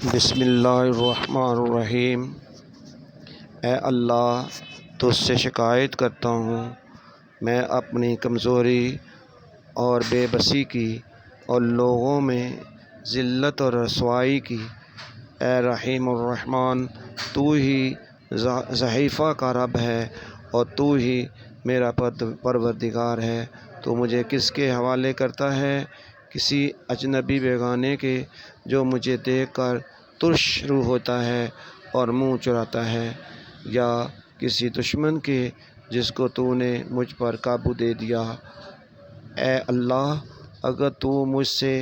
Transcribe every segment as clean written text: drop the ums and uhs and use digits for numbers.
بسم اللہ الرحمن الرحیم۔ اے اللہ، تجھ سے شکایت کرتا ہوں میں اپنی کمزوری اور بے بسی کی اور لوگوں میں ذلت اور رسوائی کی۔ اے رحیم الرحمن، تو ہی ضعیفہ کا رب ہے اور تو ہی میرا پروردگار ہے۔ تو مجھے کس کے حوالے کرتا ہے؟ کسی اجنبی بیگانے کے جو مجھے دیکھ کر ترش رو ہوتا ہے اور منہ چراتا ہے، یا کسی دشمن کے جس کو تو نے مجھ پر قابو دے دیا۔ اے اللہ، اگر تو مجھ سے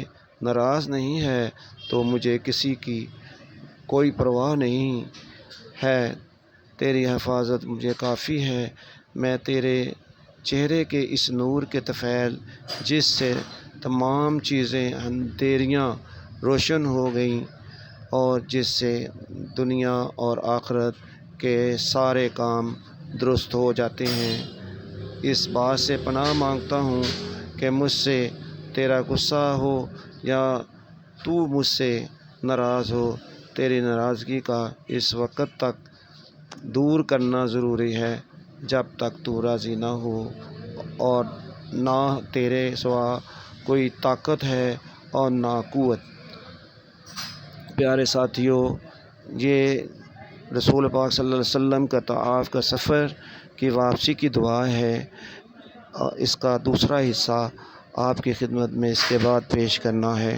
ناراض نہیں ہے تو مجھے کسی کی کوئی پرواہ نہیں ہے، تیری حفاظت مجھے کافی ہے۔ میں تیرے چہرے کے اس نور کے طفیل جس سے تمام چیزیں اندھیریاں روشن ہو گئیں اور جس سے دنیا اور آخرت کے سارے کام درست ہو جاتے ہیں، اس بات سے پناہ مانگتا ہوں کہ مجھ سے تیرا غصہ ہو یا تو مجھ سے ناراض ہو۔ تیری ناراضگی کا اس وقت تک دور کرنا ضروری ہے جب تک تو راضی نہ ہو، اور نہ تیرے سوا کوئی طاقت ہے اور نہ قوت۔ پیارے ساتھیو، یہ رسول پاک صلی اللہ علیہ وسلم کا طواف کا سفر کی واپسی کی دعا ہے۔ اس کا دوسرا حصہ آپ کی خدمت میں اس کے بعد پیش کرنا ہے۔